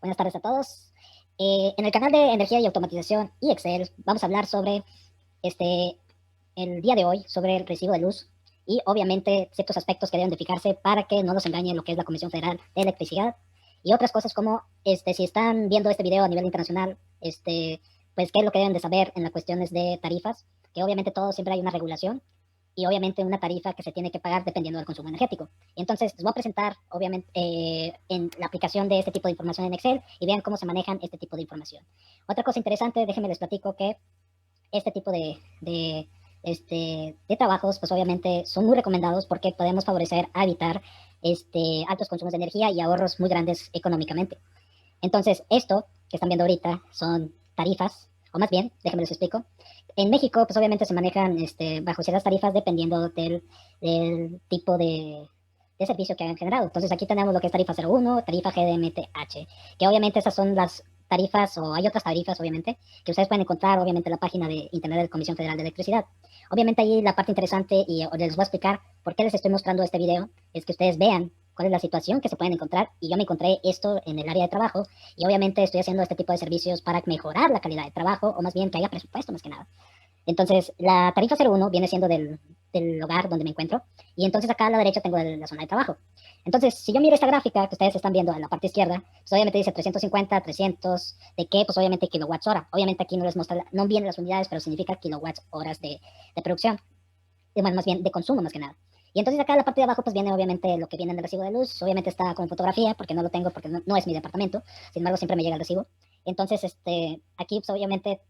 Buenas tardes a todos. En el canal de Energía y Automatización y Excel vamos a hablar sobre este, el día de hoy, sobre el recibo de luz y obviamente ciertos aspectos que deben de fijarse para que no nos engañe lo que es la Comisión Federal de Electricidad y otras cosas como si están viendo este video a nivel internacional, pues qué es lo que deben de saber en las cuestiones de tarifas, que obviamente todo siempre hay una regulación y obviamente una tarifa que se tiene que pagar dependiendo del consumo energético. Y entonces les voy a presentar, obviamente, en la aplicación de este tipo de información en Excel y vean cómo se manejan este tipo de información. Otra cosa interesante, déjenme les platico que este tipo de trabajos, pues obviamente son muy recomendados porque podemos favorecer a evitar altos consumos de energía y ahorros muy grandes económicamente. Entonces, esto que están viendo ahorita son tarifas, o más bien, déjenme les explico. En México, pues obviamente se manejan bajo ciertas tarifas dependiendo del tipo de servicio que hayan generado. Entonces, aquí tenemos lo que es tarifa 01, tarifa GDMTH, que obviamente esas son las tarifas, o hay otras tarifas, obviamente, que ustedes pueden encontrar, obviamente, en la página de internet de la Comisión Federal de Electricidad. Obviamente, ahí la parte interesante, y les voy a explicar por qué les estoy mostrando este video, es que ustedes vean cuál es la situación que se pueden encontrar. Y yo me encontré esto en el área de trabajo y obviamente estoy haciendo este tipo de servicios para mejorar la calidad de trabajo o más bien que haya presupuesto más que nada. Entonces, la tarifa 01 viene siendo del hogar donde me encuentro y entonces acá a la derecha tengo la zona de trabajo. Entonces, si yo miro esta gráfica que ustedes están viendo en la parte izquierda, pues obviamente dice 350, 300, ¿de qué? Pues obviamente kilowatts hora. Obviamente aquí no les muestra, no vienen las unidades, pero significa kilowatts horas de producción, más bien de consumo más que nada. Y entonces acá en la parte de abajo pues viene obviamente lo que viene en el recibo de luz, obviamente está con fotografía porque no lo tengo porque no es mi departamento, sin embargo siempre me llega el recibo. Entonces aquí pues obviamente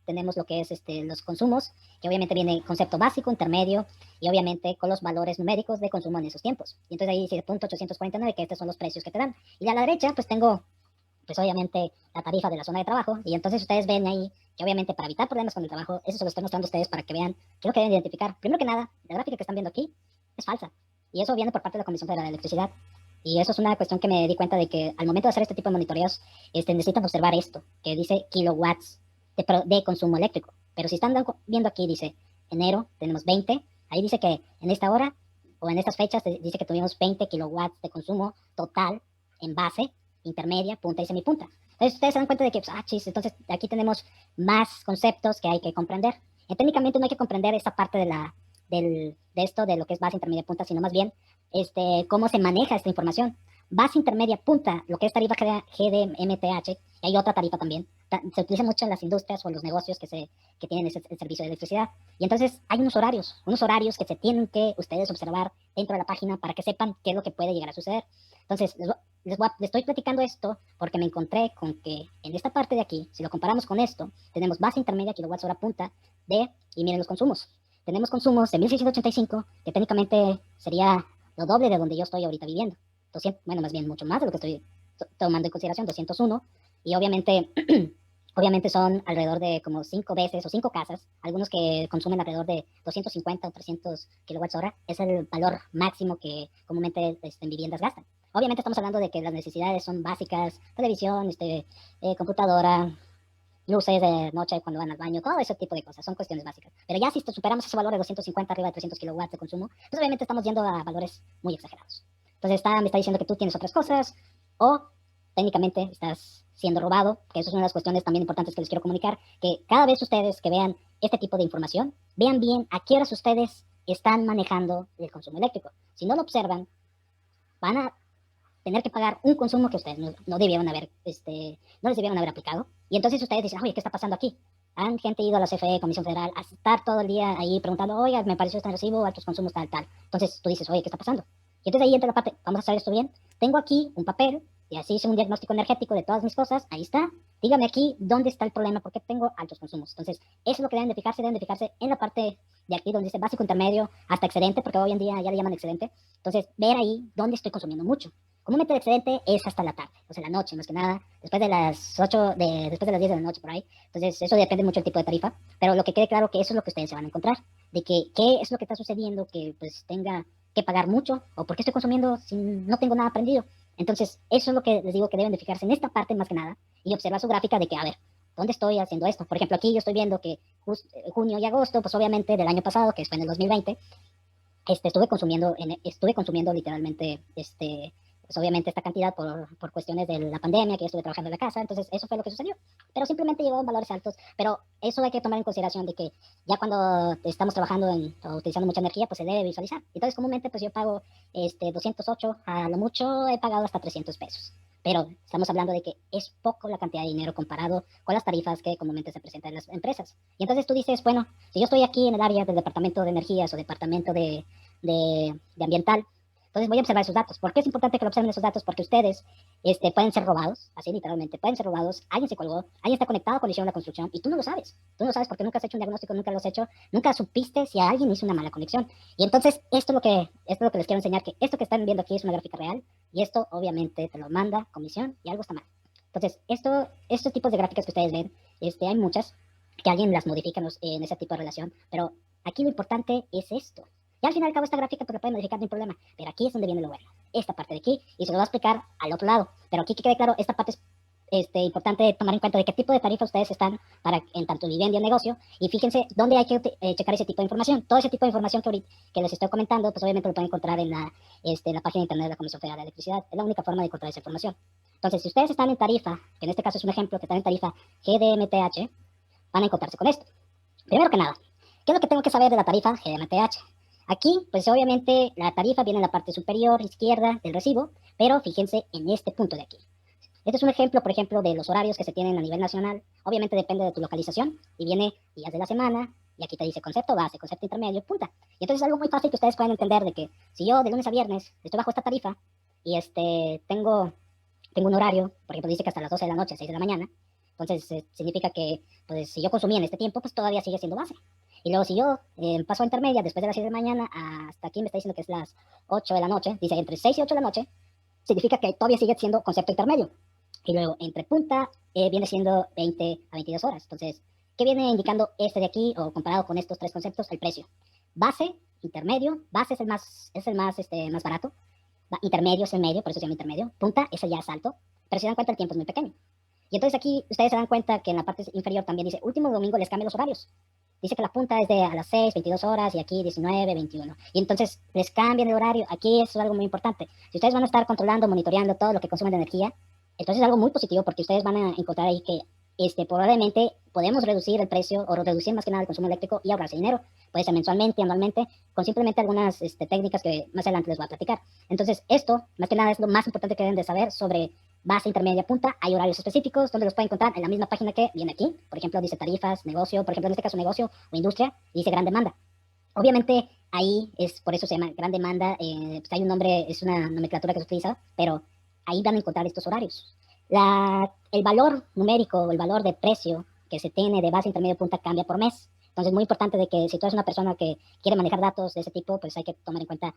tenemos lo que es los consumos, que obviamente viene concepto básico, intermedio y obviamente con los valores numéricos de consumo en esos tiempos. Y entonces ahí dice punto 849 que estos son los precios que te dan. Y a la derecha pues tengo pues obviamente la tarifa de la zona de trabajo y entonces ustedes ven ahí que obviamente para evitar problemas con el trabajo, eso se lo estoy mostrando a ustedes para que vean qué es lo que deben identificar. Primero que nada, la gráfica que están viendo aquí es falsa y eso viene por parte de la Comisión Federal de Electricidad y eso es una cuestión que me di cuenta de que al momento de hacer este tipo de monitoreos necesitan observar esto, que dice kilowatts de consumo eléctrico, pero si están viendo aquí dice enero tenemos 20, ahí dice que en esta hora o en estas fechas dice que tuvimos 20 kilowatts de consumo total en base intermedia, punta y semipunta. Entonces ustedes se dan cuenta de que, pues, entonces aquí tenemos más conceptos que hay que comprender. Y técnicamente no hay que comprender esta parte de esto, de lo que es base intermedia punta, sino más bien cómo se maneja esta información. Base intermedia punta, lo que es tarifa GDMTH, y hay otra tarifa también. Se utiliza mucho en las industrias o en los negocios que tienen el servicio de electricidad. Y entonces hay unos horarios que se tienen que ustedes observar dentro de la página para que sepan qué es lo que puede llegar a suceder. Entonces, les estoy platicando esto porque me encontré con que en esta parte de aquí, si lo comparamos con esto, tenemos base intermedia, kilowatts hora punta y miren los consumos. Tenemos consumos de 1685, que técnicamente sería lo doble de donde yo estoy ahorita viviendo. 200, bueno, más bien mucho más de lo que estoy tomando en consideración, 201. Y obviamente, obviamente son alrededor de como 5 veces o 5 casas, algunos que consumen alrededor de 250 o 300 kilowatts hora. Es el valor máximo que comúnmente en viviendas gastan. Obviamente estamos hablando de que las necesidades son básicas, televisión, computadora, luces de noche cuando van al baño, todo ese tipo de cosas, son cuestiones básicas. Pero ya si superamos ese valor de 250 arriba de 300 kilowatts de consumo, pues obviamente estamos yendo a valores muy exagerados. Entonces me está diciendo que tú tienes otras cosas o técnicamente estás siendo robado, que eso es una de las cuestiones también importantes que les quiero comunicar, que cada vez ustedes que vean este tipo de información, vean bien a qué horas ustedes están manejando el consumo eléctrico. Si no lo observan, van a tener que pagar un consumo que ustedes no debieron haber, no les debieron haber aplicado. Y entonces ustedes dicen, oye, ¿qué está pasando aquí? Han gente ido a la CFE, Comisión Federal, a estar todo el día ahí preguntando, oiga, me pareció este recibo, altos consumos, tal, tal. Entonces tú dices, oye, ¿qué está pasando? Y entonces ahí entra la parte, vamos a hacer esto bien. Tengo aquí un papel y así hice un diagnóstico energético de todas mis cosas. Ahí está. Dígame aquí dónde está el problema, por qué tengo altos consumos. Entonces, eso es lo que deben de fijarse en la parte de aquí donde dice básico, intermedio, hasta excedente, porque hoy en día ya le llaman excedente. Entonces, ver ahí dónde estoy consumiendo mucho. Comúnmente el excedente es hasta la tarde, o sea, la noche, más que nada, después de las 8, después de las 10 de la noche por ahí. Entonces, eso depende mucho del tipo de tarifa, pero lo que quede claro que eso es lo que ustedes se van a encontrar, de que qué es lo que está sucediendo, que pues tenga que pagar mucho, o por qué estoy consumiendo si no tengo nada aprendido. Entonces, eso es lo que les digo que deben de fijarse en esta parte más que nada, y observar su gráfica de que, a ver, ¿dónde estoy haciendo esto? Por ejemplo, aquí yo estoy viendo que junio y agosto, pues obviamente del año pasado, que fue en el 2020, estuve consumiendo literalmente Pues obviamente esta cantidad por cuestiones de la pandemia, que yo estuve trabajando en la casa, entonces eso fue lo que sucedió. Pero simplemente llegó en valores altos, pero eso hay que tomar en consideración de que ya cuando estamos trabajando o utilizando mucha energía, pues se debe visualizar. Entonces comúnmente pues yo pago 208, a lo mucho he pagado hasta 300 pesos. Pero estamos hablando de que es poco la cantidad de dinero comparado con las tarifas que comúnmente se presentan en las empresas. Y entonces tú dices, bueno, si yo estoy aquí en el área del departamento de energías o departamento de ambiental, entonces voy a observar esos datos. ¿Por qué es importante que lo observen esos datos? Porque ustedes pueden ser robados, así literalmente, pueden ser robados, alguien se colgó, alguien está conectado con la de la construcción y tú no lo sabes. Tú no lo sabes porque nunca has hecho un diagnóstico, nunca lo has hecho, nunca supiste si alguien hizo una mala conexión. Y entonces esto es lo que les quiero enseñar, que esto que están viendo aquí es una gráfica real y esto obviamente te lo manda comisión y algo está mal. Entonces, estos tipos de gráficas que ustedes ven, hay muchas que alguien las modifica en ese tipo de relación, pero aquí lo importante es esto. Y al final y al cabo esta gráfica pues la pueden modificar sin problema, pero aquí es donde viene lo bueno, esta parte de aquí, y se lo voy a explicar al otro lado. Pero aquí que quede claro, esta parte es importante tomar en cuenta de qué tipo de tarifa ustedes están para en tanto vivienda y el negocio, y fíjense dónde hay que checar ese tipo de información. Todo ese tipo de información que les estoy comentando, pues obviamente lo pueden encontrar en la página de internet de la Comisión Federal de Electricidad. Es la única forma de encontrar esa información. Entonces, si ustedes están en tarifa, que en este caso es un ejemplo, que están en tarifa GDMTH, van a encontrarse con esto. Primero que nada, ¿qué es lo que tengo que saber de la tarifa GDMTH? Aquí, pues obviamente la tarifa viene en la parte superior izquierda del recibo, pero fíjense en este punto de aquí. Este es un ejemplo, por ejemplo, de los horarios que se tienen a nivel nacional. Obviamente depende de tu localización y viene días de la semana y aquí te dice concepto base, concepto intermedio, punta. Y entonces es algo muy fácil que ustedes pueden entender de que si yo de lunes a viernes estoy bajo esta tarifa y tengo un horario, por ejemplo, dice que hasta las 12 de la noche, 6 de la mañana, entonces significa que pues, si yo consumía en este tiempo, pues todavía sigue siendo base. Y luego si yo paso a intermedia después de las 6 de la mañana hasta aquí me está diciendo que es las 8 de la noche, dice entre 6 y 8 de la noche, significa que todavía sigue siendo concepto intermedio. Y luego entre punta viene siendo 20 a 22 horas. Entonces, ¿qué viene indicando este de aquí o comparado con estos tres conceptos? El precio. Base, intermedio, base es el más barato, intermedio es el medio, por eso se llama intermedio, punta es el ya es alto, pero si se dan cuenta el tiempo es muy pequeño. Y entonces aquí ustedes se dan cuenta que en la parte inferior también dice, último domingo les cambia los horarios. Dice que la punta es de a las 6, 22 horas y aquí 19, 21. Y entonces les cambian el horario. Aquí eso es algo muy importante. Si ustedes van a estar controlando, monitoreando todo lo que consumen de energía, entonces es algo muy positivo porque ustedes van a encontrar ahí que probablemente podemos reducir el precio o reducir más que nada el consumo eléctrico y ahorrarse dinero. Puede ser mensualmente, anualmente, con simplemente algunas técnicas que más adelante les voy a platicar. Entonces esto, más que nada, es lo más importante que deben de saber sobre base, intermedia, punta. Hay horarios específicos donde los pueden encontrar en la misma página que viene aquí. Por ejemplo, dice tarifas, negocio, por ejemplo, en este caso negocio o industria, dice gran demanda. Obviamente ahí por eso se llama gran demanda, pues hay un nombre, es una nomenclatura que se utiliza, pero ahí van a encontrar estos horarios. El valor numérico o el valor de precio que se tiene de base, intermedio, punta cambia por mes. Entonces es muy importante de que si tú eres una persona que quiere manejar datos de ese tipo, pues hay que tomar en cuenta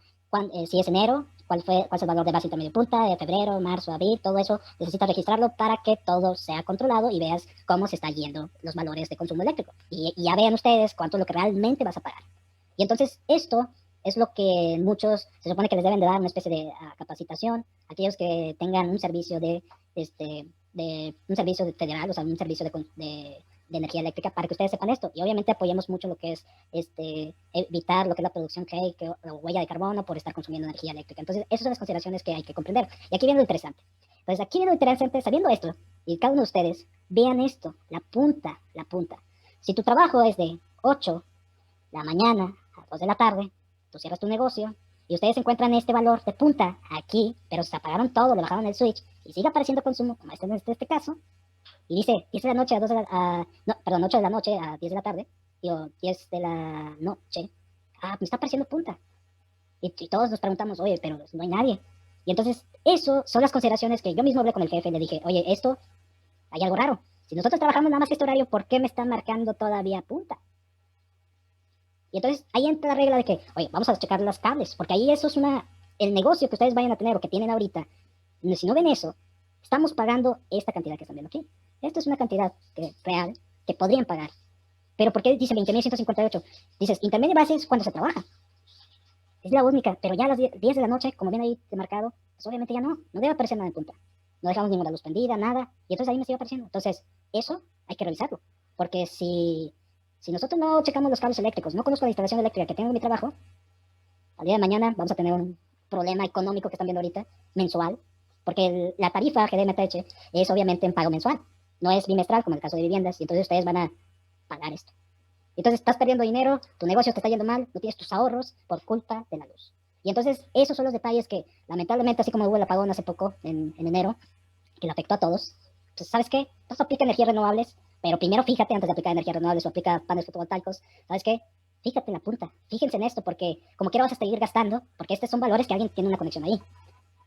si es enero, cuál es el valor de base, intermedio, punta, de febrero, marzo, abril, todo eso necesitas registrarlo para que todo sea controlado y veas cómo se están yendo los valores de consumo eléctrico. Y ya vean ustedes cuánto es lo que realmente vas a pagar. Y entonces esto es lo que muchos se supone que les deben de dar una especie de capacitación, aquellos que tengan un servicio un servicio federal, o sea, un servicio de energía eléctrica, para que ustedes sepan esto. Y obviamente apoyemos mucho lo que es evitar lo que es la producción la huella de carbono por estar consumiendo energía eléctrica. Entonces, esas son las consideraciones que hay que comprender. Y aquí viene lo interesante. Entonces, aquí viene lo interesante, sabiendo esto, y cada uno de ustedes, vean esto, la punta, la punta. Si tu trabajo es de 8 de la mañana a 2 de la tarde, tú cierras tu negocio y ustedes encuentran este valor de punta aquí, pero se apagaron todo, le bajaron el switch y sigue apareciendo consumo, como en este caso, y dice 10 de la noche a 2 de la, no, perdón, 8 de la noche a 10 de la tarde, digo, 10 de la noche, me está apareciendo punta. Y todos nos preguntamos, oye, pero no hay nadie. Y entonces, eso son las consideraciones que yo mismo hablé con el jefe y le dije, oye, hay algo raro. Si nosotros trabajamos nada más que este horario, ¿por qué me están marcando todavía punta? Y entonces ahí entra la regla de que, oye, vamos a checar los cables, porque ahí eso es el negocio que ustedes vayan a tener o que tienen ahorita. Si no ven eso, estamos pagando esta cantidad que están viendo aquí. Esto es una cantidad real que podrían pagar. Pero ¿por qué dice 20.158? Dices, intermedia base es cuando se trabaja. Es la única, pero ya a las 10 de la noche, como ven ahí marcado, pues obviamente ya no debe aparecer nada en punta. No dejamos ninguna luz prendida, nada, y entonces ahí me sigue apareciendo. Entonces, eso hay que revisarlo, porque si nosotros no checamos los cables eléctricos, no conozco la instalación eléctrica que tengo en mi trabajo, al día de mañana vamos a tener problema económico que están viendo ahorita, mensual, porque la tarifa GDMTH es obviamente en pago mensual, no es bimestral como en el caso de viviendas, y entonces ustedes van a pagar esto. Entonces estás perdiendo dinero, tu negocio te está yendo mal, no tienes tus ahorros por culpa de la luz. Y entonces esos son los detalles que lamentablemente, así como hubo el apagón hace poco, en enero, que le afectó a todos, pues ¿sabes qué? Pues aplica energías renovables, pero primero fíjate antes de aplicar energías renovables o aplica paneles fotovoltaicos, ¿sabes qué? Fíjate en la punta, fíjense en esto, porque como quiera vas a seguir gastando, porque estos son valores que alguien tiene una conexión ahí.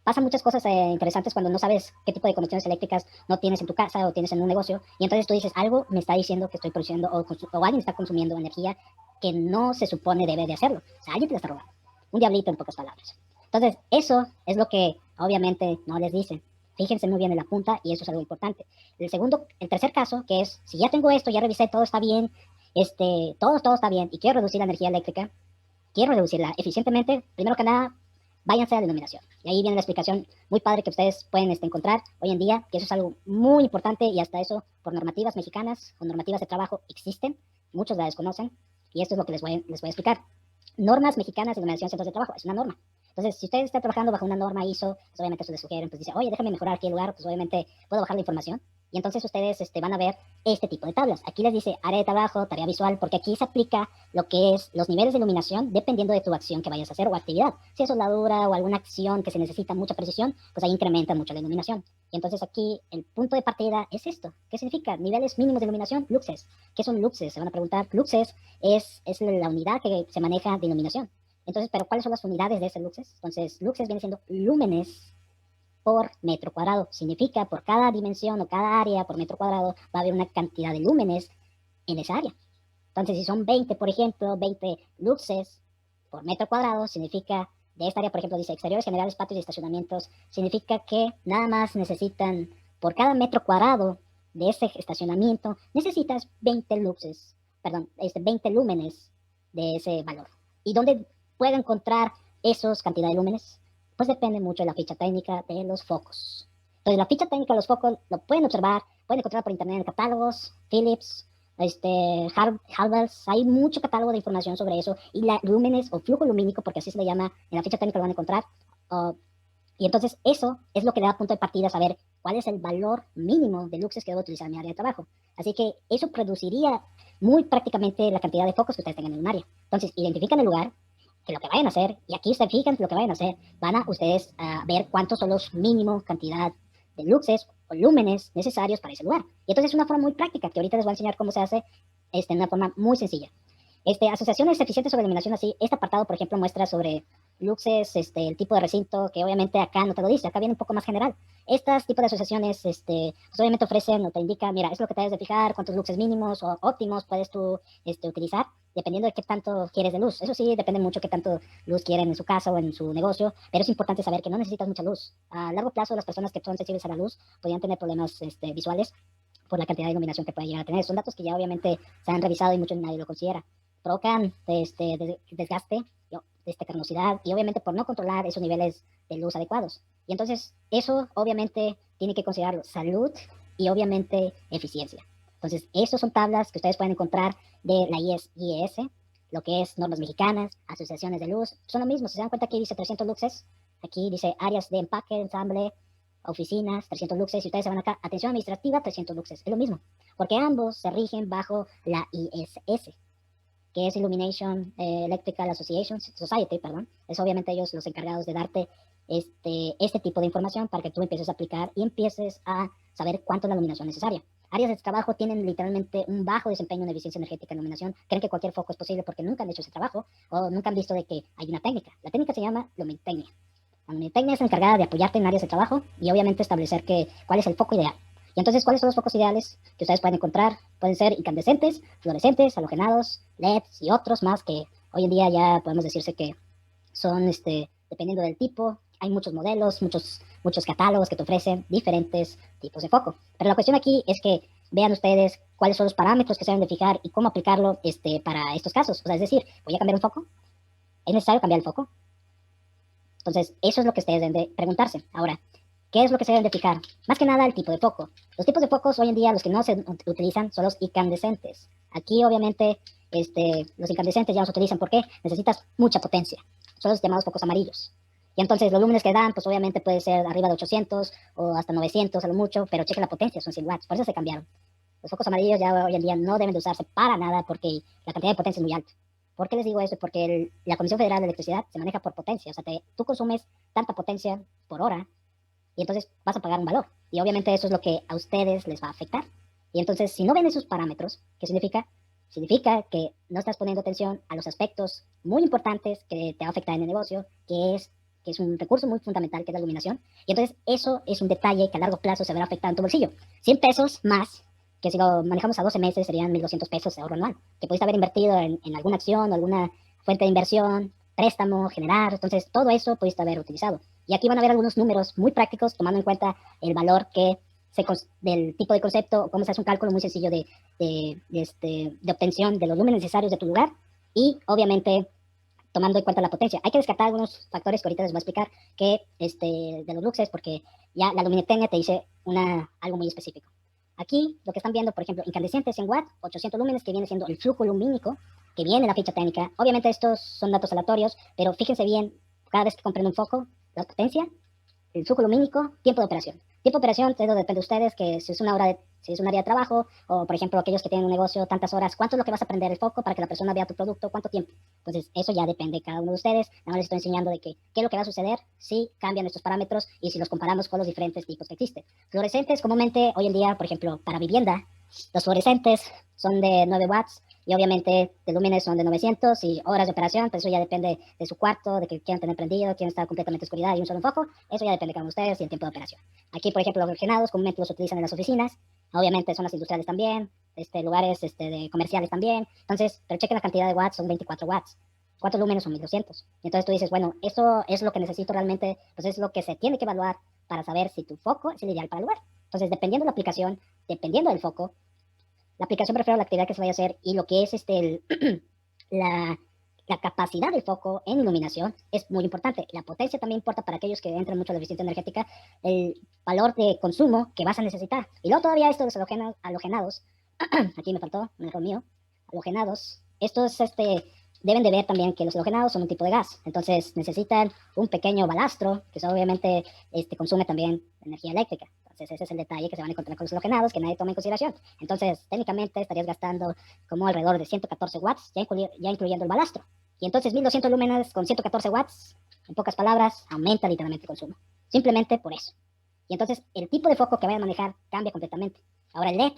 Pasan muchas cosas interesantes cuando no sabes qué tipo de conexiones eléctricas no tienes en tu casa o tienes en un negocio, y entonces tú dices, algo me está diciendo que estoy produciendo o alguien está consumiendo energía que no se supone debe de hacerlo. O sea, alguien te la está robando. Un diablito en pocas palabras. Entonces, eso es lo que obviamente no les dicen. Fíjense muy bien en la punta y eso es algo importante. El tercer caso, que es, si ya tengo esto, ya revisé, todo está bien, todo está bien y quiero reducir la energía eléctrica, quiero reducirla eficientemente, primero que nada, váyanse a la iluminación. Y ahí viene la explicación muy padre que ustedes pueden encontrar hoy en día, que eso es algo muy importante y hasta eso por normativas mexicanas o normativas de trabajo existen, muchos la desconocen y esto es lo que les voy a explicar. Normas mexicanas de iluminación en centros de trabajo, es una norma. Entonces, si usted está trabajando bajo una norma ISO, pues obviamente eso les sugieren, pues dice, oye, déjame mejorar aquí el lugar, pues obviamente puedo bajar la información. Y entonces ustedes van a ver este tipo de tablas. Aquí les dice área de trabajo, tarea visual, porque aquí se aplica lo que es los niveles de iluminación dependiendo de tu acción que vayas a hacer o actividad. Si es soldadura o alguna acción que se necesita mucha precisión, pues ahí incrementa mucho la iluminación. Y entonces aquí el punto de partida es esto. ¿Qué significa? Niveles mínimos de iluminación, luxes. ¿Qué son luxes? Se van a preguntar. Luxes es la unidad que se maneja de iluminación. Entonces, ¿pero cuáles son las unidades de ese luxes? Entonces, luxes viene siendo lúmenes por metro cuadrado. Significa por cada dimensión o cada área por metro cuadrado va a haber una cantidad de lúmenes en esa área. Entonces, si son 20, por ejemplo, 20 luxes por metro cuadrado, significa, de esta área, por ejemplo, dice exteriores generales, patios y estacionamientos, significa que nada más necesitan, por cada metro cuadrado de ese estacionamiento, necesitas 20 luxes, perdón, 20 lúmenes de ese valor. ¿Y dónde puedo encontrar esos cantidad de lúmenes? Pues depende mucho de la ficha técnica de los focos. Entonces, la ficha técnica de los focos lo pueden observar, pueden encontrar por internet en catálogos, Philips, Halvers, hay mucho catálogo de información sobre eso, y la lúmenes o flujo lumínico, porque así se le llama, en la ficha técnica lo van a encontrar, y entonces eso es lo que da punto de partida a saber cuál es el valor mínimo de luxes que debo utilizar en mi área de trabajo. Así que eso produciría muy prácticamente la cantidad de focos que ustedes tengan en un área. Entonces, identifican el lugar, que lo que vayan a hacer, y aquí ustedes fijan lo que vayan a hacer, van a ustedes a ver cuántos son los mínimos cantidad de luxes o lúmenes necesarios para ese lugar. Y entonces es una forma muy práctica, que ahorita les voy a enseñar cómo se hace en una forma muy sencilla. Asociaciones eficientes sobre iluminación, así, este apartado, por ejemplo, muestra sobre luxes, el tipo de recinto, que obviamente acá no te lo dice, acá viene un poco más general. Estas tipos de asociaciones, pues obviamente ofrecen o te indican, mira, es lo que te debes de fijar, cuántos luxes mínimos o óptimos puedes tú utilizar, dependiendo de qué tanto quieres de luz. Eso sí, depende mucho qué tanto luz quieren en su casa o en su negocio, pero es importante saber que no necesitas mucha luz. A largo plazo, las personas que son sensibles a la luz podrían tener problemas visuales por la cantidad de iluminación que pueden llegar a tener. Son datos que ya obviamente se han revisado y mucho nadie lo considera. Provocan desgaste, carnosidad y obviamente por no controlar esos niveles de luz adecuados. Y entonces eso obviamente tiene que considerar salud y obviamente eficiencia. Entonces, esas son tablas que ustedes pueden encontrar de la IES, lo que es normas mexicanas, asociaciones de luz. Son lo mismo, si se dan cuenta aquí dice 300 luxes, aquí dice áreas de empaque, ensamble, oficinas, 300 luxes, y ustedes se van acá, atención administrativa, 300 luxes. Es lo mismo, porque ambos se rigen bajo la ISS, que es Illumination Electrical Association Society, perdón. Es obviamente ellos los encargados de darte este tipo de información para que tú empieces a aplicar y empieces a saber cuánto es la iluminación necesaria. Áreas de trabajo tienen literalmente un bajo desempeño en eficiencia energética en iluminación. Creen que cualquier foco es posible porque nunca han hecho ese trabajo o nunca han visto de que hay una técnica. La técnica se llama lumitecnia. La lumitecnia es la encargada de apoyarte en áreas de trabajo y obviamente establecer cuál es el foco ideal. Y entonces, ¿cuáles son los focos ideales que ustedes pueden encontrar? Pueden ser incandescentes, fluorescentes, halogenados, LEDs y otros más que hoy en día ya podemos decirse que son, dependiendo del tipo, hay muchos modelos, muchos catálogos que te ofrecen diferentes tipos de foco. Pero la cuestión aquí es que vean ustedes cuáles son los parámetros que se deben de fijar y cómo aplicarlo para estos casos. O sea, es decir, voy a cambiar un foco, ¿es necesario cambiar el foco? Entonces, eso es lo que ustedes deben de preguntarse. Ahora, ¿qué es lo que se deben de fijar? Más que nada el tipo de foco. Los tipos de focos hoy en día, los que no se utilizan son los incandescentes. Aquí obviamente los incandescentes ya no se utilizan porque necesitas mucha potencia. Son los llamados focos amarillos. Y entonces los lúmenes que dan, pues obviamente puede ser arriba de 800 o hasta 900 a lo mucho, pero cheque la potencia, son 100 watts, por eso se cambiaron. Los focos amarillos ya hoy en día no deben de usarse para nada porque la cantidad de potencia es muy alta. ¿Por qué les digo eso? Porque la Comisión Federal de Electricidad se maneja por potencia, o sea, tú consumes tanta potencia por hora y entonces vas a pagar un valor. Y obviamente eso es lo que a ustedes les va a afectar. Y entonces, si no ven esos parámetros, ¿qué significa? Significa que no estás poniendo atención a los aspectos muy importantes que te va a afectar en el negocio, que es un recurso muy fundamental, que es la iluminación. Y entonces eso es un detalle que a largo plazo se verá afectado en tu bolsillo. 100 pesos más, que si lo manejamos a 12 meses serían 1.200 pesos de ahorro anual, que pudiste haber invertido en alguna acción o alguna fuente de inversión, préstamo, generar. Entonces todo eso pudiste haber utilizado. Y aquí van a ver algunos números muy prácticos tomando en cuenta el valor del tipo de concepto, cómo se hace un cálculo muy sencillo de obtención de los lúmenes necesarios de tu lugar y obviamente tomando en cuenta la potencia. Hay que descartar algunos factores que ahorita les voy a explicar de los luxes porque ya la luminectenia te dice algo muy específico. Aquí lo que están viendo, por ejemplo, incandescentes 100 watts, 800 lúmenes, que viene siendo el flujo lumínico que viene en la ficha técnica. Obviamente estos son datos aleatorios, pero fíjense bien, cada vez que compren un foco, la potencia, el flujo lumínico, tiempo de operación. Tiempo de operación, todo depende de ustedes, que si es si es un área de trabajo, o por ejemplo aquellos que tienen un negocio, tantas horas, ¿cuánto es lo que vas a prender el foco para que la persona vea tu producto? ¿Cuánto tiempo? Entonces, eso ya depende de cada uno de ustedes. Nada más les estoy enseñando de qué es lo que va a suceder si cambian estos parámetros y si los comparamos con los diferentes tipos que existen. Fluorescentes, comúnmente, hoy en día, por ejemplo, para vivienda, los fluorescentes son de 9 watts y obviamente de lúmenes son de 900 y horas de operación, pues eso ya depende de su cuarto, de que quieran tener prendido, quieren estar completamente en oscuridad y un solo foco, eso ya depende de cada uno de ustedes y el tiempo de operación. Aquí, por ejemplo, los halogenados comúnmente los utilizan en las oficinas, obviamente son las industriales también, lugares de comerciales también, entonces, pero chequen la cantidad de watts, son 24 watts. ¿Cuántos lúmenes son 1.200? Y entonces tú dices, bueno, eso es lo que necesito realmente, pues es lo que se tiene que evaluar para saber si tu foco es el ideal para el lugar. Entonces, dependiendo de la aplicación, dependiendo del foco, la aplicación prefiero la actividad que se vaya a hacer y lo que es la, la capacidad del foco en iluminación es muy importante. La potencia también importa para aquellos que entran mucho en la eficiencia energética, el valor de consumo que vas a necesitar. Y luego todavía estos halogenados, aquí me faltó, un error mío, halogenados, estos deben de ver también que los halogenados son un tipo de gas, entonces necesitan un pequeño balastro, que eso obviamente consume también energía eléctrica. Entonces ese es el detalle que se van a encontrar con los halogenados que nadie toma en consideración. Entonces técnicamente estarías gastando como alrededor de 114 watts, ya incluyendo el balastro. Y entonces 1.200 lúmenes con 114 watts, en pocas palabras, aumenta literalmente el consumo. Simplemente por eso. Y entonces el tipo de foco que vayan a manejar cambia completamente. Ahora el LED,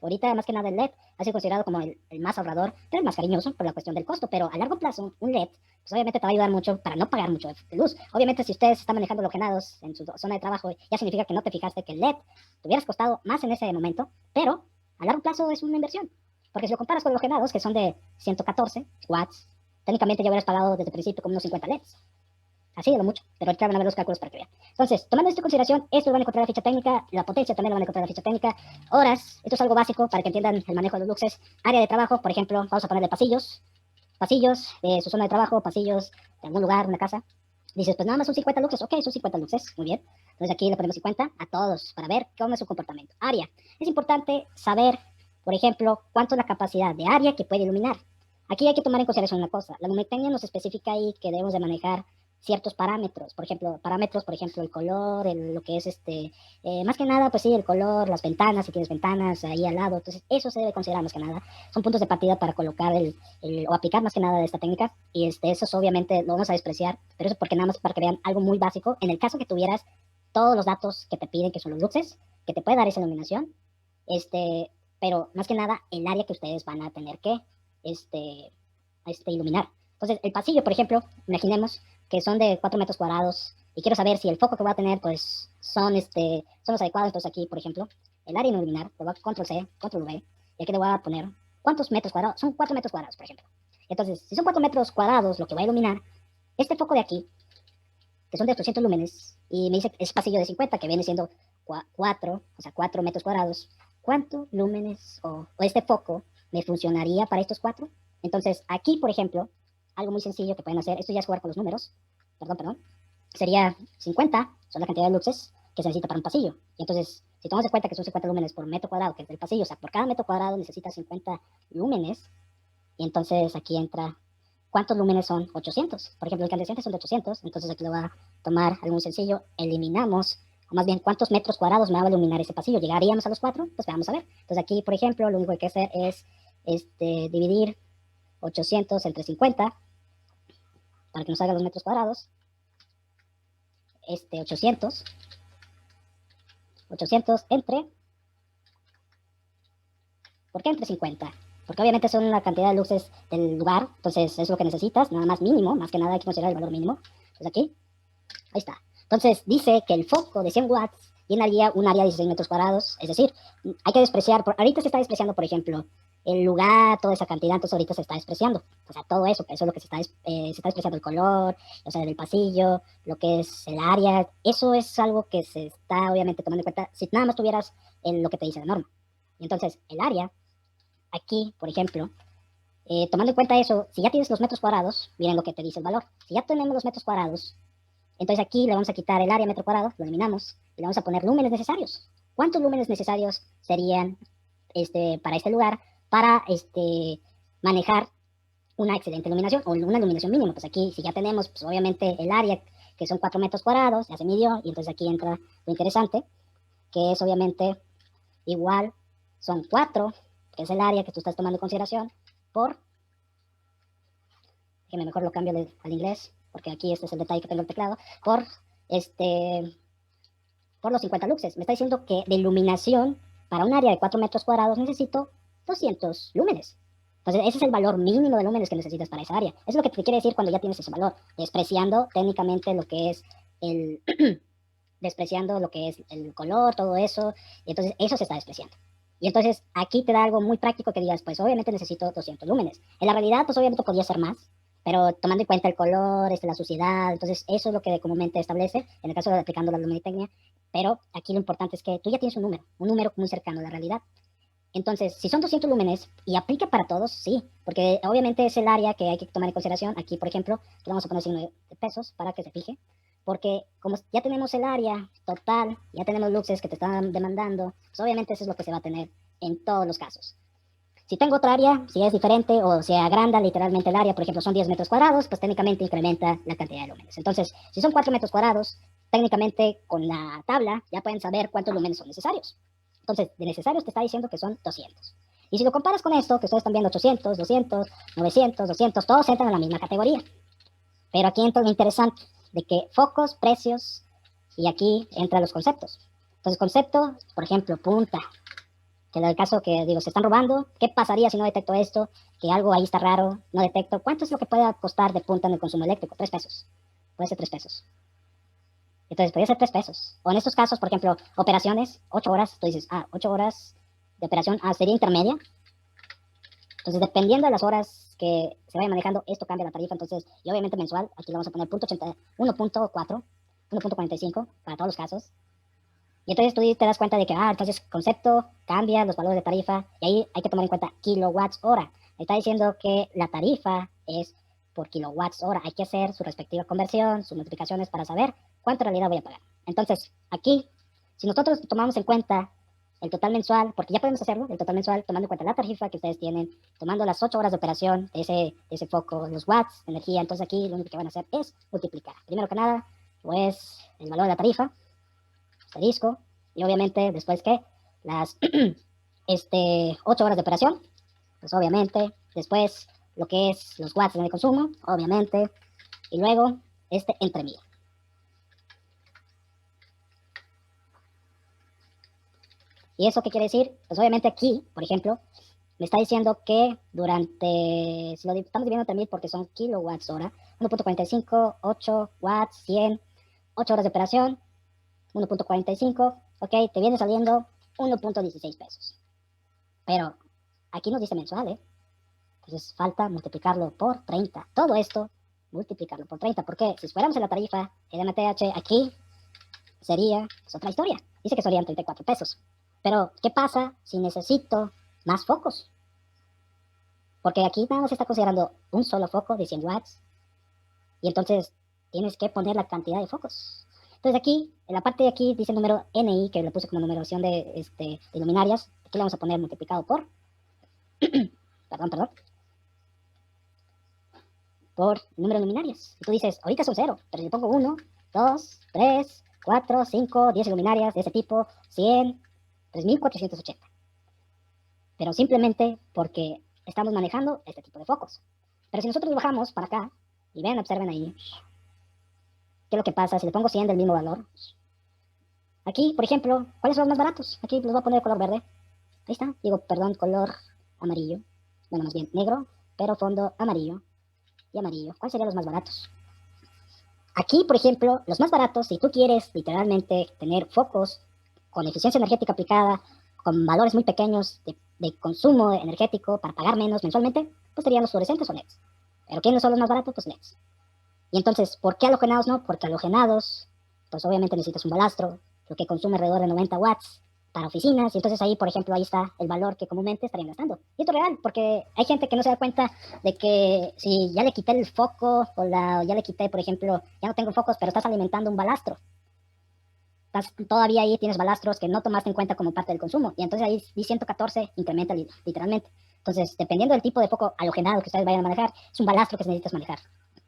ahorita más que nada el LED ha sido considerado como el más ahorrador, pero el más cariñoso por la cuestión del costo, pero a largo plazo un LED, pues obviamente te va a ayudar mucho para no pagar mucho de luz. Obviamente si ustedes están manejando halogenados en su zona de trabajo, ya significa que no te fijaste que el LED te hubieras costado más en ese momento, pero a largo plazo es una inversión. Porque si lo comparas con halogenados, que son de 114 watts, técnicamente ya hubieras pagado desde el principio como unos 50 LEDs. Así de lo mucho, pero ahorita van a ver los cálculos para que vean. Entonces, tomando esto en consideración, esto lo van a encontrar en la ficha técnica, la potencia también lo van a encontrar en la ficha técnica, horas, esto es algo básico para que entiendan el manejo de los luxes, área de trabajo, por ejemplo, vamos a ponerle pasillos de su zona de trabajo, pasillos de algún lugar, una casa. Dices, pues nada más son 50 luxes, ok, son 50 luxes, muy bien. Entonces aquí le ponemos 50 a todos para ver cómo es su comportamiento. Área, es importante saber, por ejemplo, cuánto es la capacidad de área que puede iluminar. Aquí hay que tomar en consideración una cosa, la luminectenia nos especifica ahí que debemos de manejar ciertos parámetros, por ejemplo, el color, lo que es más que nada, pues sí, el color, las ventanas, si tienes ventanas ahí al lado, entonces eso se debe considerar más que nada, son puntos de partida para colocar o aplicar más que nada de esta técnica, y esos obviamente lo vamos a despreciar, pero eso porque nada más para que vean algo muy básico, en el caso que tuvieras todos los datos que te piden, que son los luxes, que te puede dar esa iluminación, pero más que nada el área que ustedes van a tener que, iluminar. Entonces, el pasillo, por ejemplo, imaginemos que son de 4 metros cuadrados y quiero saber si el foco que voy a tener, pues, son los adecuados. Entonces aquí, por ejemplo, el área iluminar, le voy a control C, control V, y aquí le voy a poner cuántos metros cuadrados, son 4 metros cuadrados, por ejemplo. Entonces, si son 4 metros cuadrados lo que voy a iluminar, este foco de aquí, que son de 800 lúmenes, y me dice es pasillo de 50, que viene siendo 4, o sea, 4 metros cuadrados, ¿cuántos lúmenes o este foco me funcionaría para estos 4? Entonces, aquí, por ejemplo, algo muy sencillo que pueden hacer, esto ya es jugar con los números, perdón, sería 50, son la cantidad de luxes que se necesita para un pasillo. Y entonces, si tomamos en cuenta que son 50 lúmenes por metro cuadrado, que es el pasillo, o sea, por cada metro cuadrado necesita 50 lúmenes, y entonces aquí entra ¿cuántos lúmenes son 800? Por ejemplo, el incandescente son de 800, entonces aquí lo voy a tomar algo muy sencillo. Eliminamos, o más bien, ¿cuántos metros cuadrados me va a iluminar ese pasillo? ¿Llegaríamos a los 4? Pues vamos a ver. Entonces aquí, por ejemplo, lo único que hay que hacer es dividir 800 entre 50 para que nos haga los metros cuadrados. 800 entre, ¿por qué entre 50? Porque obviamente son la cantidad de luces del lugar, entonces es lo que necesitas, nada más mínimo, más que nada hay que considerar el valor mínimo. Entonces aquí, ahí está. Entonces dice que el foco de 100 watts llenaría un área de 16 metros cuadrados, es decir, hay que despreciar, ahorita se está despreciando, por ejemplo, el lugar, toda esa cantidad, entonces ahorita se está despreciando, o sea, todo eso, eso es lo que se está despreciando el color, o sea, del pasillo, lo que es el área, eso es algo que se está obviamente tomando en cuenta si nada más tuvieras lo que te dice la norma. Y entonces, el área, aquí, por ejemplo, tomando en cuenta eso, si ya tienes los metros cuadrados, miren lo que te dice el valor, si ya tenemos los metros cuadrados, entonces aquí le vamos a quitar el área metro cuadrado, lo eliminamos, y le vamos a poner lúmenes necesarios. ¿Cuántos lúmenes necesarios serían para este lugar para manejar una excelente iluminación o una iluminación mínima? Pues aquí, si ya tenemos, pues obviamente el área, que son 4 metros cuadrados, ya se midió, y entonces aquí entra lo interesante, que es obviamente igual, son 4, que es el área que tú estás tomando en consideración, por, que mejor lo cambio al inglés, porque aquí este es el detalle que tengo el teclado, por los 50 luxes. Me está diciendo que de iluminación para un área de 4 metros cuadrados necesito 200 lúmenes. Entonces, ese es el valor mínimo de lúmenes que necesitas para esa área. Eso es lo que te quiere decir cuando ya tienes ese valor, despreciando técnicamente lo que es el despreciando lo que es el color, todo eso, y entonces eso se está despreciando. Y entonces aquí te da algo muy práctico que digas, pues obviamente necesito 200 lúmenes. En la realidad, pues obviamente podría ser más, pero tomando en cuenta el color, la suciedad, entonces eso es lo que comúnmente establece, en el caso de aplicando la luminotecnia, pero aquí lo importante es que tú ya tienes un número muy cercano a la realidad. Entonces, si son 200 lúmenes y aplica para todos, sí, porque obviamente es el área que hay que tomar en consideración. Aquí, por ejemplo, le vamos a poner signo de pesos para que se fije, porque como ya tenemos el área total, ya tenemos luxes que te están demandando, pues obviamente eso es lo que se va a tener en todos los casos. Si tengo otra área, si es diferente o se agranda literalmente el área, por ejemplo, son 10 metros cuadrados, pues técnicamente incrementa la cantidad de lúmenes. Entonces, si son 4 metros cuadrados, técnicamente con la tabla ya pueden saber cuántos lúmenes son necesarios. Entonces, de necesarios te está diciendo que son 200. Y si lo comparas con esto, que ustedes están viendo 800, 200, 900, 200, todos entran en la misma categoría. Pero aquí entra lo interesante de que focos, precios, y aquí entran los conceptos. Entonces, concepto, por ejemplo, punta, que en el caso que, digo, se están robando, ¿qué pasaría si no detecto esto? Que algo ahí está raro, no detecto. ¿Cuánto es lo que puede costar de punta en el consumo eléctrico? 3 pesos. Puede ser 3 pesos. Entonces, podría ser 3 pesos. O en estos casos, por ejemplo, operaciones, 8 horas, tú dices, 8 horas de operación, sería intermedia. Entonces, dependiendo de las horas que se vaya manejando, esto cambia la tarifa. Entonces, y obviamente mensual, aquí le vamos a poner 1.4, 1.45 para todos los casos. Y entonces tú te das cuenta de que, entonces concepto cambia los valores de tarifa y ahí hay que tomar en cuenta kilowatts hora. Está diciendo que la tarifa es por kilowatts hora. Hay que hacer su respectiva conversión, sus multiplicaciones para saber cuánto en realidad voy a pagar. Entonces, aquí, si nosotros tomamos en cuenta el total mensual, porque ya podemos hacerlo, el total mensual, tomando en cuenta la tarifa que ustedes tienen, tomando las 8 horas de operación de ese foco, los watts de energía, entonces aquí lo único que van a hacer es multiplicar. Primero que nada, pues el valor de la tarifa, asterisco, y obviamente después que las 8 horas de operación, pues obviamente, después lo que es los watts de consumo, obviamente, y luego entre 1000. ¿Y eso qué quiere decir? Pues obviamente aquí, por ejemplo, me está diciendo que durante, si lo estamos dividiendo entre 1000 porque son kilowatts hora, 1.45, 8 watts, 100, 8 horas de operación, 1.45, ok, te viene saliendo 1.16 pesos. Pero aquí nos dice mensual, ¿eh? Entonces falta multiplicarlo por 30. Todo esto, multiplicarlo por 30. Porque si fuéramos en la tarifa LMTH, aquí sería otra historia. Dice que serían 34 pesos. Pero, ¿qué pasa si necesito más focos? Porque aquí nada más está considerando un solo foco de 100 watts. Y entonces tienes que poner la cantidad de focos. Entonces aquí, en la parte de aquí dice el número NI, que le puse como numeración de luminarias. Aquí le vamos a poner multiplicado por... perdón. por el número de luminarias. Y tú dices, ahorita son 0, pero si le pongo 1, 2, 3, 4, 5, 10 luminarias de ese tipo, 100, 3480. Pero simplemente porque estamos manejando este tipo de focos. Pero si nosotros bajamos para acá, y ven, observen ahí, ¿qué es lo que pasa si le pongo 100 del mismo valor? Aquí, por ejemplo, ¿cuáles son los más baratos? Aquí los voy a poner de color verde. Ahí está, digo, perdón, color amarillo. Bueno, más bien negro, pero fondo amarillo y amarillo. ¿Cuáles serían los más baratos? Aquí, por ejemplo, los más baratos, si tú quieres literalmente tener focos con eficiencia energética aplicada, con valores muy pequeños de consumo energético para pagar menos mensualmente, pues serían los fluorescentes o LEDs. ¿Pero quiénes son los más baratos? Pues LEDs. Y entonces, ¿por qué halogenados no? Porque halogenados, pues obviamente necesitas un balastro, lo que consume alrededor de 90 watts para oficinas, y entonces ahí, por ejemplo, ahí está el valor que comúnmente estarían gastando. Y esto es real, porque hay gente que no se da cuenta de que si ya le quité el foco, ya le quité, por ejemplo, ya no tengo focos, pero estás alimentando un balastro. Todavía ahí tienes balastros que no tomaste en cuenta como parte del consumo, y entonces ahí 114 incrementa literalmente. Entonces, dependiendo del tipo de foco halogenado que ustedes vayan a manejar, es un balastro que se necesita manejar.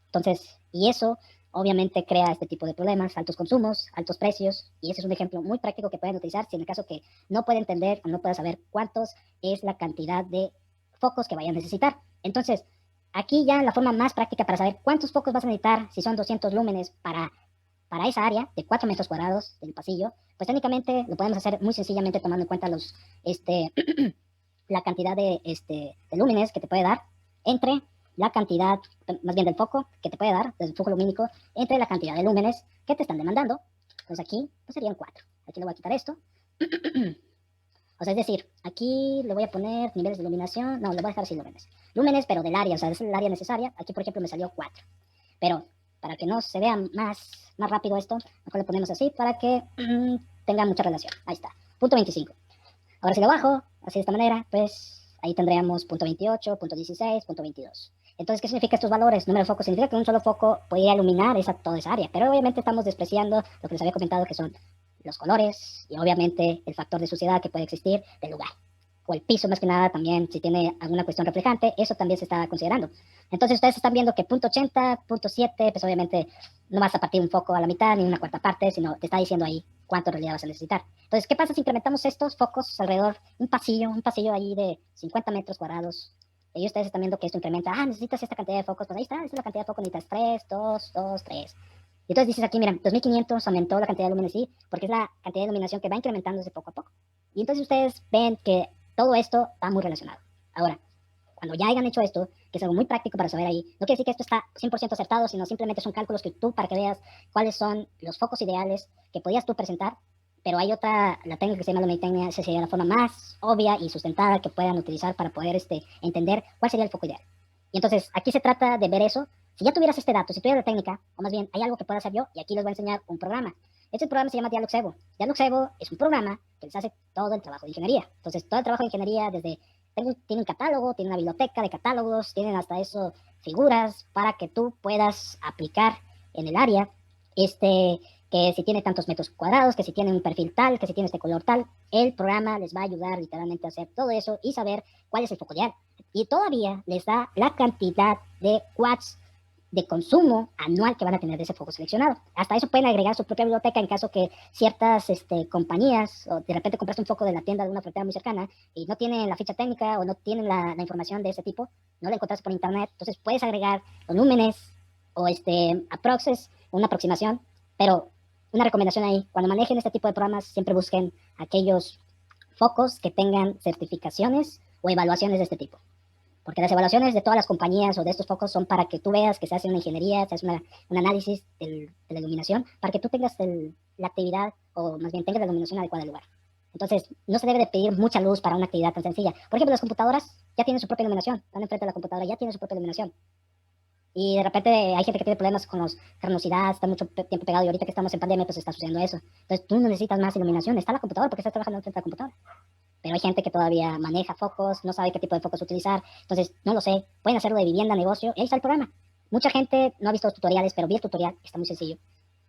Entonces, y eso obviamente crea este tipo de problemas, altos consumos, altos precios, y ese es un ejemplo muy práctico que pueden utilizar si en el caso que no puede entender o no pueda saber cuántos es la cantidad de focos que vayan a necesitar. Entonces, aquí ya la forma más práctica para saber cuántos focos vas a necesitar, si son 200 lúmenes para esa área de 4 metros cuadrados del pasillo, pues técnicamente lo podemos hacer muy sencillamente tomando en cuenta la cantidad de lúmenes que te puede dar entre la cantidad, más bien del foco que te puede dar, del flujo lumínico, entre la cantidad de lúmenes que te están demandando. Entonces aquí pues serían 4. Aquí le voy a quitar esto. O sea, es decir, aquí le voy a poner niveles de iluminación. No, le voy a dejar así lúmenes. Lúmenes, pero del área, o sea, es el área necesaria. Aquí, por ejemplo, me salió 4. Pero para que no se vea más rápido esto, mejor le ponemos así para que tenga mucha relación. Ahí está. Punto 25. Ahora si lo bajo, así de esta manera, pues ahí tendríamos punto 28, punto 16, punto 22. Entonces, ¿qué significa estos valores? Número de focos significa que un solo foco podría iluminar toda esa área, pero obviamente estamos despreciando lo que les había comentado, que son los colores y obviamente el factor de suciedad que puede existir del lugar. O el piso, más que nada, también, si tiene alguna cuestión reflejante, eso también se está considerando. Entonces, ustedes están viendo que punto 80, punto 7, pues obviamente no vas a partir un foco a la mitad ni una cuarta parte, sino te está diciendo ahí cuánto en realidad vas a necesitar. Entonces, ¿qué pasa si incrementamos estos focos alrededor? Un pasillo ahí de 50 metros cuadrados. Y ustedes están viendo que esto incrementa. Necesitas esta cantidad de focos. Pues ahí está, esta es la cantidad de focos. Necesitas 3, 2, 2, 3. Y entonces dices aquí, mira, 2500 aumentó la cantidad de lúmenes, sí, porque es la cantidad de iluminación que va incrementándose poco a poco. Y entonces ustedes ven que todo esto está muy relacionado. Ahora, cuando ya hayan hecho esto, que es algo muy práctico para saber ahí, no quiere decir que esto está 100% acertado, sino simplemente son cálculos que tú, para que veas cuáles son los focos ideales que podías tú presentar, pero hay otra, la técnica que se llama luminotecnia, esa sería la forma más obvia y sustentada que puedan utilizar para poder entender cuál sería el foco ideal. Y entonces, aquí se trata de ver eso. Si ya tuvieras este dato, si tuvieras la técnica, o más bien, hay algo que pueda hacer yo, y aquí les voy a enseñar un programa. Este programa se llama Dialogsevo. Dialogsevo es un programa que les hace todo el trabajo de ingeniería. Entonces, todo el trabajo de ingeniería, tienen catálogo, tienen una biblioteca de catálogos, tienen hasta eso figuras para que tú puedas aplicar en el área, que si tiene tantos metros cuadrados, que si tiene un perfil tal, que si tiene este color tal, el programa les va a ayudar literalmente a hacer todo eso y saber cuál es el foco ideal. Y todavía les da la cantidad de watts de consumo anual que van a tener de ese foco seleccionado. Hasta eso pueden agregar su propia biblioteca en caso que ciertas compañías, o de repente compraste un foco de la tienda de una frontera muy cercana y no tienen la ficha técnica o no tienen la información de ese tipo, no la encontraste por internet, entonces puedes agregar los lúmenes o una aproximación, pero una recomendación ahí, cuando manejen este tipo de programas, siempre busquen aquellos focos que tengan certificaciones o evaluaciones de este tipo. Porque las evaluaciones de todas las compañías o de estos focos son para que tú veas que se hace una ingeniería, se hace un análisis de la iluminación, para que tú tengas la actividad, o más bien tengas la iluminación adecuada del lugar. Entonces, no se debe de pedir mucha luz para una actividad tan sencilla. Por ejemplo, las computadoras ya tienen su propia iluminación, están enfrente de la computadora, ya tienen su propia iluminación. Y de repente hay gente que tiene problemas con los carnosidad, está mucho tiempo pegado, y ahorita que estamos en pandemia, pues está sucediendo eso. Entonces, tú no necesitas más iluminación, está la computadora porque estás trabajando enfrente de la computadora. Pero hay gente que todavía maneja focos, no sabe qué tipo de focos utilizar, entonces no lo sé, pueden hacerlo de vivienda, negocio, y ahí está el programa. Mucha gente no ha visto los tutoriales, pero vi el tutorial, está muy sencillo.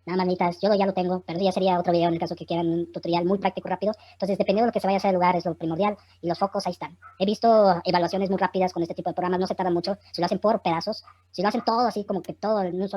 Nada más necesitas, yo ya lo tengo, pero ya sería otro video en el caso que quieran un tutorial muy práctico, rápido. Entonces, dependiendo de lo que se vaya a hacer el lugar, es lo primordial. Y los focos ahí están. He visto evaluaciones muy rápidas con este tipo de programas, no se tardan mucho. Si lo hacen por pedazos, si lo hacen todo así, como que todo en un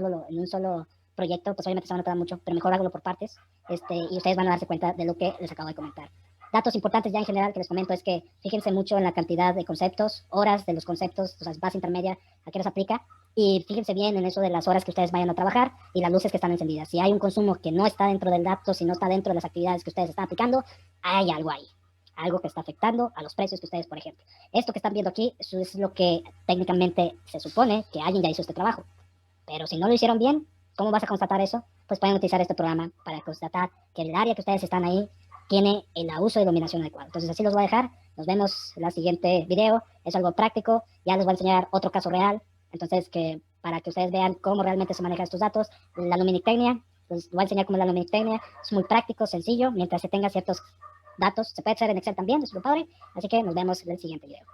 solo proyecto, pues obviamente se van a tardar mucho, pero mejor háganlo por partes. Y ustedes van a darse cuenta de lo que les acabo de comentar. Datos importantes ya en general que les comento es que fíjense mucho en la cantidad de conceptos, horas de los conceptos, o sea, base intermedia, a qué nos aplica. Y fíjense bien en eso de las horas que ustedes vayan a trabajar y las luces que están encendidas. Si hay un consumo que no está dentro del dato, si no está dentro de las actividades que ustedes están aplicando, hay algo ahí. Algo que está afectando a los precios que ustedes, por ejemplo. Esto que están viendo aquí, eso es lo que técnicamente se supone que alguien ya hizo este trabajo. Pero si no lo hicieron bien, ¿cómo vas a constatar eso? Pues pueden utilizar este programa para constatar que el área que ustedes están ahí tiene el uso de iluminación adecuado. Entonces así los voy a dejar. Nos vemos en el siguiente video. Es algo práctico. Ya les voy a enseñar otro caso real. Entonces, para que ustedes vean cómo realmente se manejan estos datos. La luminectenia, les voy a enseñar cómo es la luminectenia. Es muy práctico, sencillo. Mientras se tenga ciertos datos, se puede hacer en Excel también, es muy padre. Así que nos vemos en el siguiente video.